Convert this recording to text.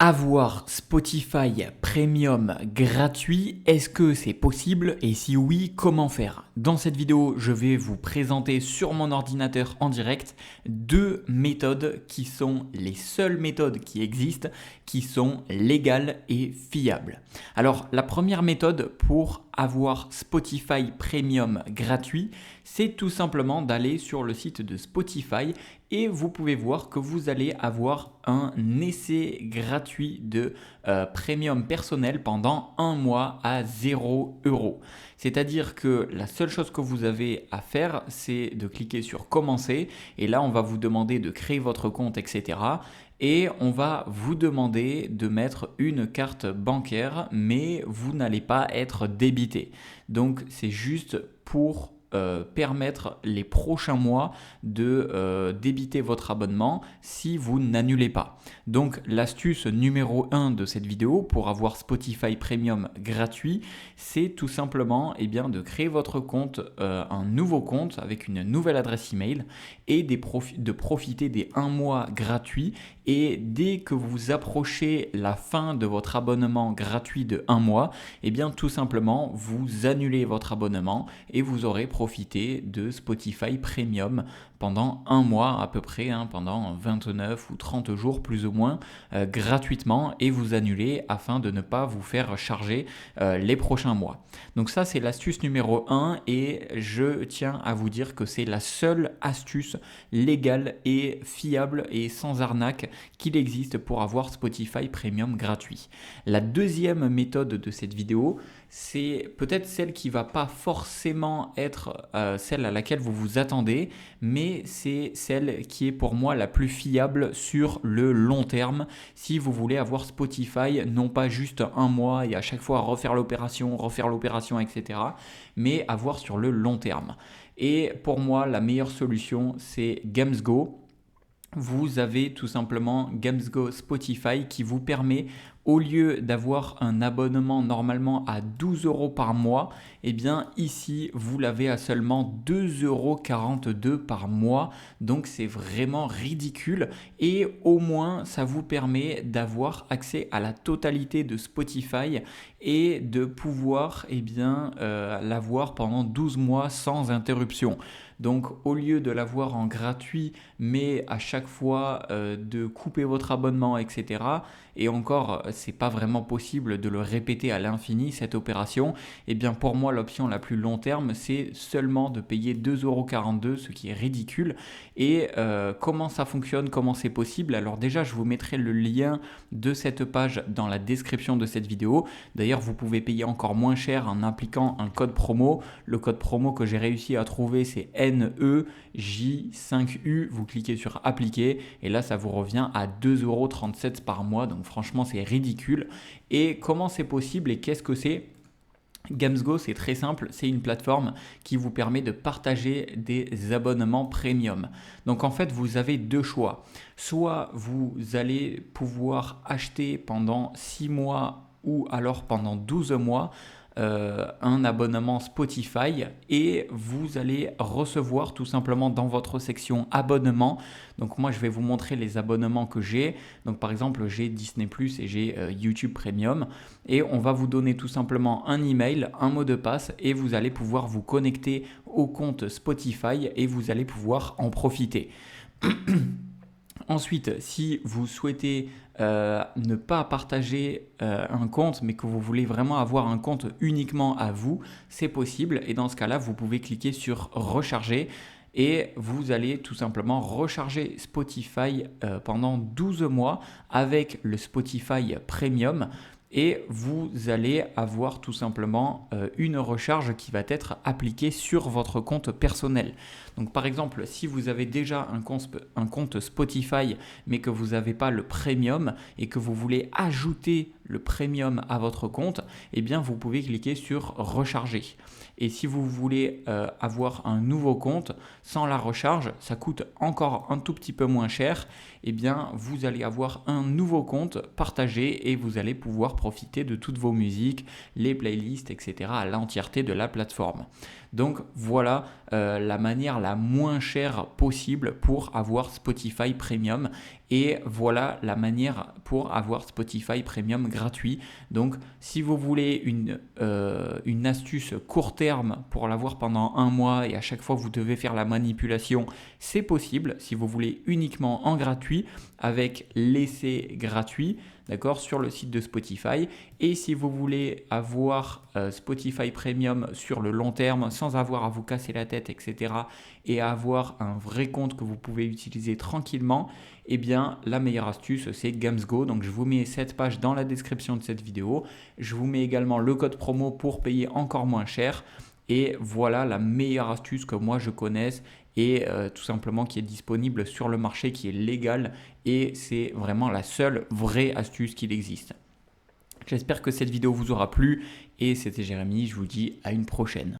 Avoir Spotify Premium gratuit, est-ce que c'est possible et si oui, comment faire? Dans cette vidéo, je vais vous présenter sur mon ordinateur en direct deux méthodes qui sont les seules méthodes qui existent, qui sont légales et fiables. Alors, la première méthode pour avoir Spotify Premium gratuit, c'est tout simplement d'aller sur le site de Spotify et vous pouvez voir que vous allez avoir un essai gratuit de Premium personnel pendant un mois à 0 €. C'est-à-dire que la seule chose que vous avez à faire, c'est de cliquer sur commencer et là on va vous demander de créer votre compte, etc. Et on va vous demander de mettre une carte bancaire, mais vous n'allez pas être débité. Donc c'est juste pour permettre les prochains mois de débiter votre abonnement si vous n'annulez pas. Donc l'astuce numéro 1 de cette vidéo pour avoir Spotify Premium gratuit, c'est tout simplement de créer votre compte, un nouveau compte avec une nouvelle adresse email et de profiter des 1 mois gratuits. Et dès que vous approchez la fin de votre abonnement gratuit de 1 mois, tout simplement vous annulez votre abonnement et vous aurez profité de Spotify Premium pendant 1 mois à peu près, pendant 29 ou 30 jours plus ou moins gratuitement, et vous annulez afin de ne pas vous faire charger les prochains mois. Donc ça, c'est l'astuce numéro 1 et je tiens à vous dire que c'est la seule astuce légale et fiable et sans arnaque qu'il existe pour avoir Spotify Premium gratuit. La deuxième méthode de cette vidéo, c'est peut-être celle qui ne va pas forcément être celle à laquelle vous vous attendez, mais c'est celle qui est pour moi la plus fiable sur le long terme si vous voulez avoir Spotify, non pas juste 1 mois et à chaque fois refaire l'opération, etc., mais avoir sur le long terme. Et pour moi, la meilleure solution, c'est GamesGo. Vous avez tout simplement GamesGo Spotify qui vous permet, au lieu d'avoir un abonnement normalement à 12 € par mois, ici vous l'avez à seulement 2,42 € par mois. Donc c'est vraiment ridicule et au moins ça vous permet d'avoir accès à la totalité de Spotify et de pouvoir l'avoir pendant 12 mois sans interruption. Donc au lieu de l'avoir en gratuit, mais à chaque fois de couper votre abonnement, etc. Et encore, c'est pas vraiment possible de le répéter à l'infini cette opération. Pour moi, l'option la plus long terme, c'est seulement de payer 2,42 €, ce qui est ridicule. Et comment ça fonctionne, comment c'est possible? Alors déjà, je vous mettrai le lien de cette page dans la description de cette vidéo. D'ailleurs, vous pouvez payer encore moins cher en appliquant un code promo. Le code promo que j'ai réussi à trouver, c'est NEJ5U. Vous cliquez sur appliquer et là, ça vous revient à 2,37 € par mois. Donc franchement, c'est ridicule. Et comment c'est possible et qu'est-ce que c'est? GamesGo, c'est très simple, c'est une plateforme qui vous permet de partager des abonnements premium. Donc en fait, vous avez deux choix. Soit vous allez pouvoir acheter pendant 6 mois ou alors pendant 12 mois un abonnement Spotify et vous allez recevoir tout simplement dans votre section abonnement. Donc moi je vais vous montrer les abonnements que j'ai. Donc par exemple j'ai Disney+ et j'ai YouTube Premium et on va vous donner tout simplement un email, un mot de passe et vous allez pouvoir vous connecter au compte Spotify et vous allez pouvoir en profiter. Ensuite, si vous souhaitez ne pas partager un compte, mais que vous voulez vraiment avoir un compte uniquement à vous, c'est possible. Et dans ce cas-là, vous pouvez cliquer sur recharger et vous allez tout simplement recharger Spotify pendant 12 mois avec le Spotify Premium. Et vous allez avoir tout simplement une recharge qui va être appliquée sur votre compte personnel. Donc par exemple, si vous avez déjà un compte Spotify mais que vous n'avez pas le premium et que vous voulez ajouter le premium à votre compte, vous pouvez cliquer sur recharger. Et si vous voulez avoir un nouveau compte sans la recharge, ça coûte encore un tout petit peu moins cher. Vous allez avoir un nouveau compte partagé et vous allez pouvoir profiter de toutes vos musiques, les playlists, etc. à l'entièreté de la plateforme. Donc voilà la manière la moins chère possible pour avoir Spotify Premium, et voilà la manière pour avoir Spotify Premium gratuit. Donc si vous voulez une astuce court terme pour l'avoir pendant un mois et à chaque fois vous devez faire la manipulation, c'est possible. Si vous voulez uniquement en gratuit avec l'essai gratuit, d'accord, sur le site de Spotify. Et si vous voulez avoir Spotify Premium sur le long terme sans avoir à vous casser la tête, etc., et avoir un vrai compte que vous pouvez utiliser tranquillement, eh bien la meilleure astuce c'est Gamsgo. Donc je vous mets cette page dans la description de cette vidéo. Je vous mets également le code promo pour payer encore moins cher. Et voilà la meilleure astuce que moi je connaisse et tout simplement qui est disponible sur le marché, qui est légale, et c'est vraiment la seule vraie astuce qu'il existe. J'espère que cette vidéo vous aura plu et c'était Jérémy, je vous dis à une prochaine.